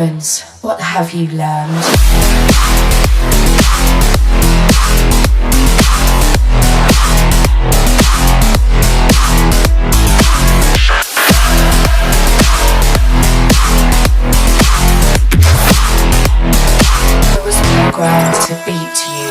heavens, what have you learned? I was programmed to beat you.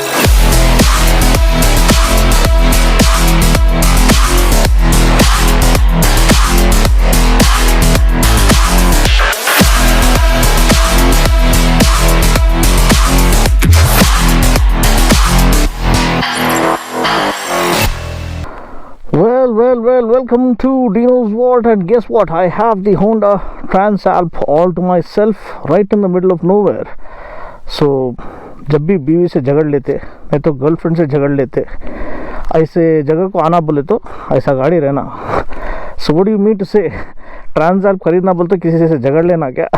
Well, welcome to Dino's Vault, and guess what? I have the Honda Transalp all to myself right in the middle of nowhere. So जब भी बीवी से झगड़ लेते, नहीं तो girlfriend से झगड़ लेते, ऐसे जगह को आना बोले तो ऐसा गाड़ी रहना. So what do you mean to say? Transalp खरीदना बोलते किसी से झगड़ लेना क्या?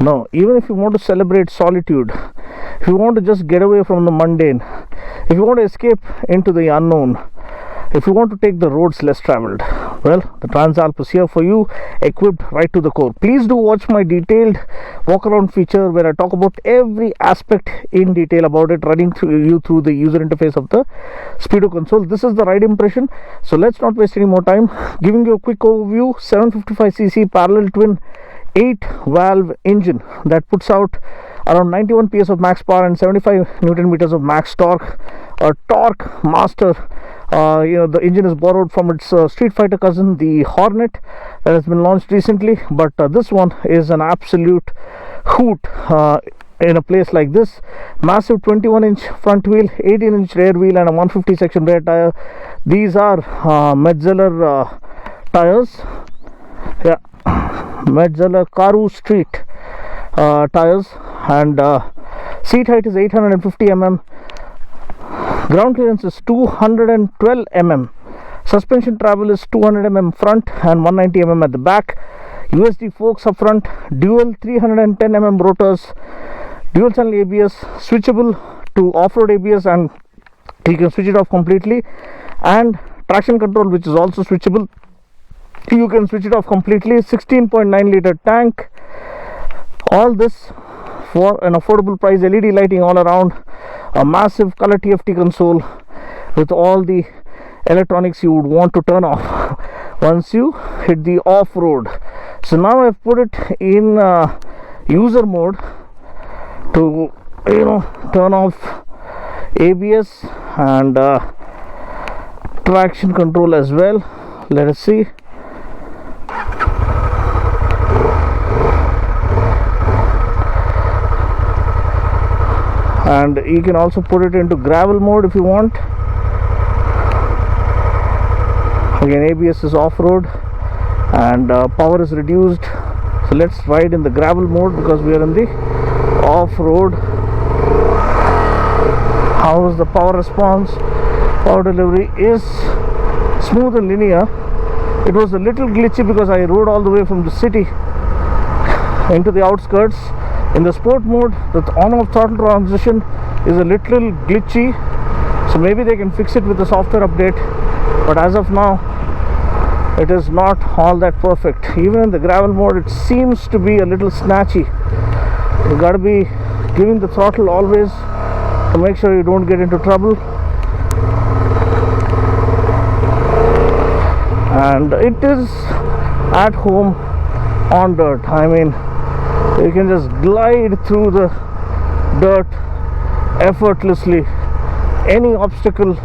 No, even if you want to celebrate solitude, if you want to just get away from the mundane, if you want to escape into the unknown, if you want to take the roads less traveled, well, the Transalp is here for you, equipped right to the core. Please do watch my detailed walk around feature where I talk about every aspect in detail about it, running through the user interface of the speedo console. This is the ride impression, so let's not waste any more time. Giving you a quick overview: 755cc parallel twin 8-valve engine that puts out around 91 PS of max power and 75 Newton meters of max torque. A torque master. The engine is borrowed from its Street Fighter cousin, the Hornet, that has been launched recently, but this one is an absolute hoot in a place like this. Massive 21-inch front wheel, 18-inch rear wheel, and a 150 section rear tire. These are Metzeler tires. Yeah, Metzeler Karu Street tires, and seat height is 850 mm. Ground clearance is 212 mm. Suspension travel is 200 mm front and 190 mm at the back. USD forks up front. Dual 310 mm rotors. Dual channel ABS. Switchable to off-road ABS, and you can switch it off completely. And traction control, which is also switchable. You can switch it off completely. 16.9 liter tank. All this for an affordable price. LED lighting all around. A massive color TFT console with all the electronics you would want to turn off once you hit the off-road. So now I've put it in user mode to turn off ABS and traction control as well. Let us see. And you can also put it into gravel mode if you want. Again, ABS is off-road and power is reduced. So let's ride in the gravel mode because we are in the off-road. How is the power response? Power delivery is smooth and linear. It was a little glitchy because I rode all the way from the city into the outskirts. In the sport mode, the on-off throttle transition is a little glitchy, so maybe they can fix it with the software update, but as of now it is not all that perfect. Even in the gravel mode it seems to be a little snatchy. You got to be giving the throttle always to make sure you don't get into trouble. And it is at home on dirt. I mean, you can just glide through the dirt effortlessly. Any obstacle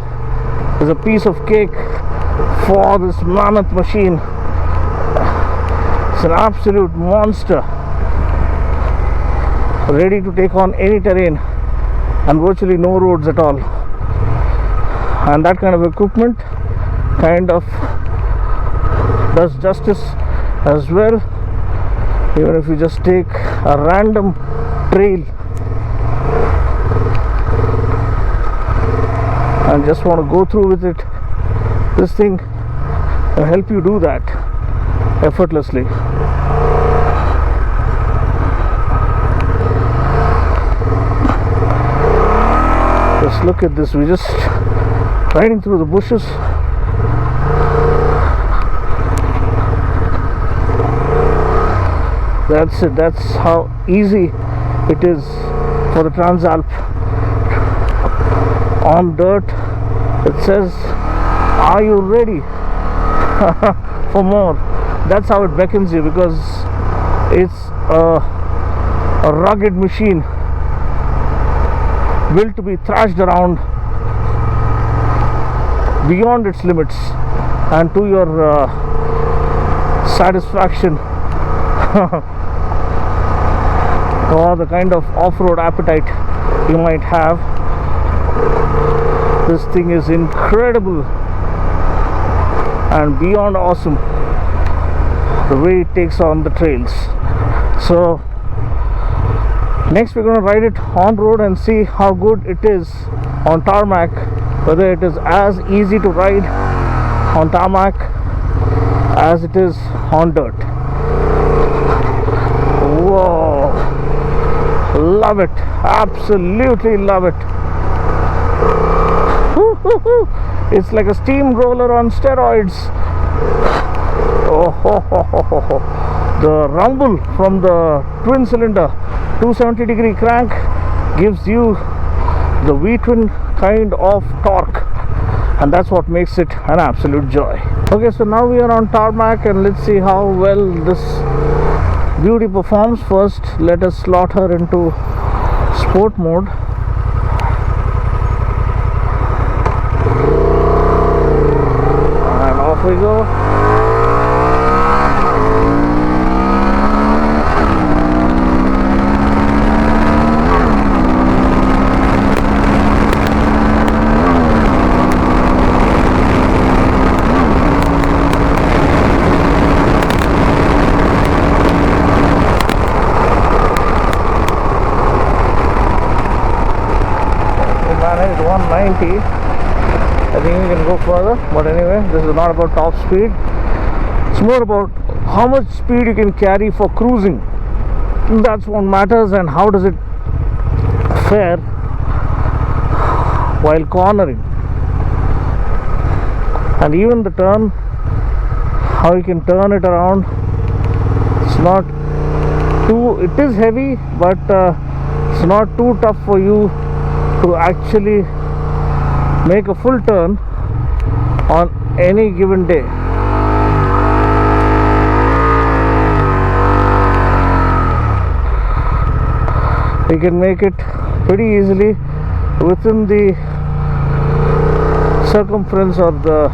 is a piece of cake for this mammoth machine. It's an absolute monster, ready to take on any terrain and virtually no roads at all. And that kind of equipment kind of does justice as well. Even if you just take a random trail and just want to go through with it, this thing will help you do that effortlessly. Just look at this, we're just riding through the bushes. That's it. That's how easy it is for the Transalp. On dirt, it says, "Are you ready for more?" That's how it beckons you, because it's a rugged machine built to be thrashed around beyond its limits and to your satisfaction or the kind of off-road appetite you might have. This thing is incredible and beyond awesome, the way it takes on the trails. So next we're going to ride it on road and see how good it is on tarmac, whether it is as easy to ride on tarmac as it is on dirt. Whoa, love it, absolutely love it. It's like a steamroller on steroids. Oh, ho, ho, ho, ho, ho. The rumble from the twin cylinder 270-degree crank gives you the V-twin kind of torque, and that's what makes it an absolute joy. Okay, so now we are on tarmac, and let's see how well this beauty performs. First, let us slot her into sport mode. And off we go. Managed 190. I think we can go further, but anyway, this is not about top speed. It's more about how much speed you can carry for cruising. That's what matters, and how does it fare while cornering, and even the turn, how you can turn it around. It's not too, it is heavy, but it's not too tough for you to actually make a full turn on any given day. You can make it pretty easily within the circumference or the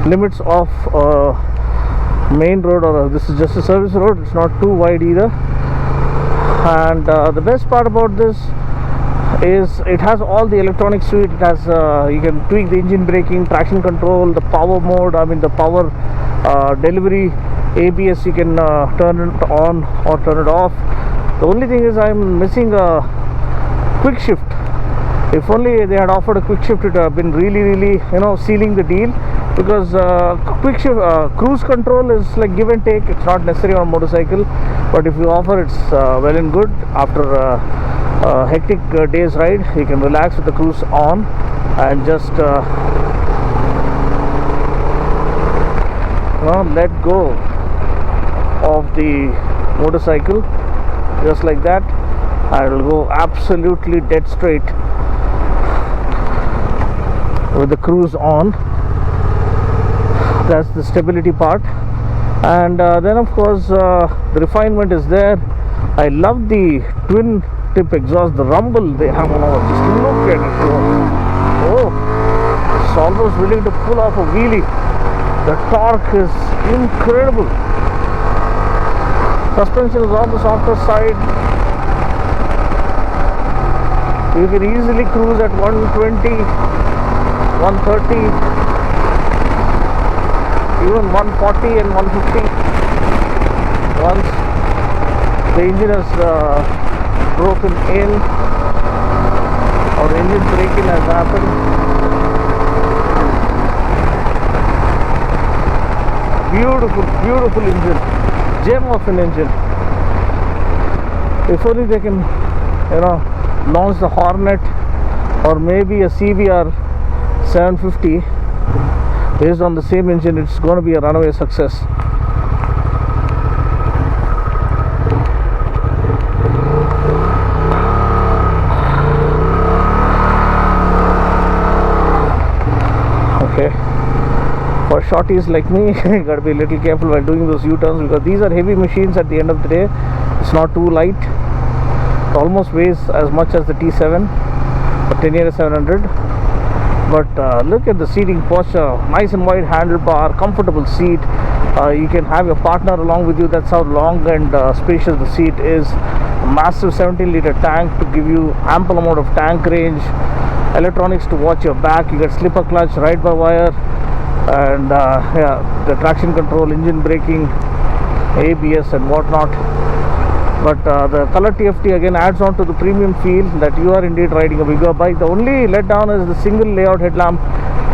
limits of main road, or this is just a service road. It's not too wide either. And the best part about this is it has all the electronic suite. It has you can tweak the engine braking, traction control, the power mode, the power delivery, ABS, you can turn it on or turn it off. The only thing is I'm missing a quick shift. If only they had offered a quick shift, it would have been really sealing the deal, because quick shift cruise control is like give and take. It's not necessary on a motorcycle, but if you offer, it's well and good. After a hectic day's ride, you can relax with the cruise on and just let go of the motorcycle just like that. I will go absolutely dead straight with the cruise on. That's the stability part. And then of course the refinement is there. I love the twin tip exhaust, the rumble they have on over. Just look at it. Oh, it's almost willing to pull off a wheelie. The torque is incredible. Suspension is on the softer side. You can easily cruise at 120, 130, even 140 and 150 once the engine has broken in or engine braking has happened. Beautiful engine, gem of an engine. If only they can launch the Hornet or maybe a CBR 750 based on the same engine, it's going to be a runaway success. shorties like me, you got to be a little careful while doing those U-turns, because these are heavy machines at the end of the day. It's not too light. It almost weighs as much as the T7 or 10-700. But look at the seating posture, nice and wide handlebar, comfortable seat. You can have your partner along with you. That's how long and spacious the seat is. A massive 17-liter tank to give you ample amount of tank range. Electronics to watch your back. You get slipper clutch, ride by wire, and yeah, the traction control, engine braking, ABS and whatnot. But the color TFT again adds on to the premium feel that you are indeed riding a bigger bike. The only letdown is the single layout headlamp,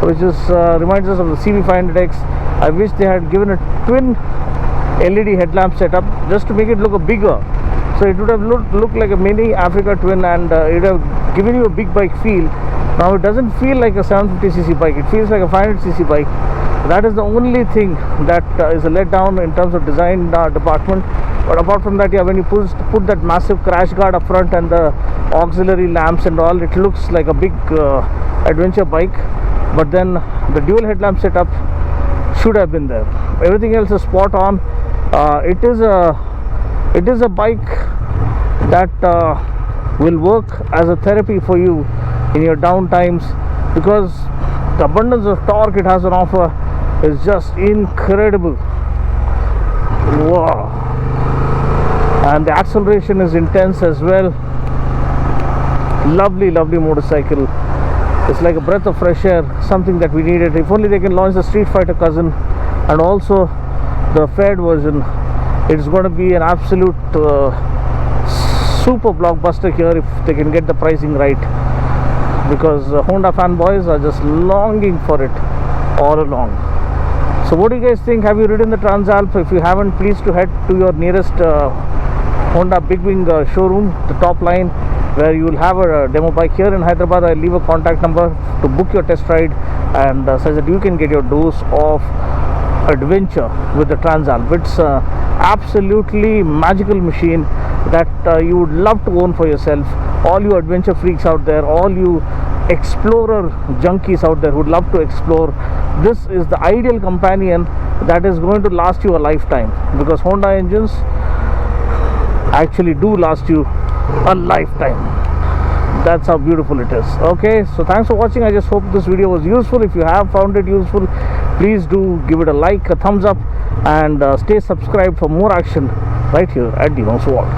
which is reminds us of the CV500X. I wish they had given a twin LED headlamp setup just to make it look a bigger. So it would have looked like a mini Africa Twin, and it would have given you a big bike feel. Now it doesn't feel like a 750cc bike, it feels like a 500cc bike. That is the only thing that is a letdown in terms of design department. But apart from that, yeah, when you put that massive crash guard up front and the auxiliary lamps and all, it looks like a big adventure bike. But then the dual headlamp setup should have been there. Everything else is spot on. It is a bike that will work as a therapy for you in your down times, because the abundance of torque it has on offer is just incredible. Wow. And the acceleration is intense as well. Lovely motorcycle. It's like a breath of fresh air, something that we needed. If only they can launch the Street Fighter cousin and also the fared version, it's going to be an absolute super blockbuster here if they can get the pricing right, because Honda fanboys are just longing for it all along. So what do you guys think? Have you ridden the Transalp? If you haven't, please to head to your nearest Honda Big Wing showroom, the top line, where you will have a demo bike. Here in Hyderabad, I'll leave a contact number to book your test ride, and such that you can get your dose of adventure with the Transalp. It's absolutely magical machine that you would love to own for yourself. All you adventure freaks out there, all you explorer junkies out there who would love to explore, this is the ideal companion that is going to last you a lifetime, because Honda engines actually do last you a lifetime. That's how beautiful it is. Okay, so thanks for watching. I just hope this video was useful. If you have found it useful, please do give it a like, a thumbs up, and stay subscribed for more action right here at Dino's World.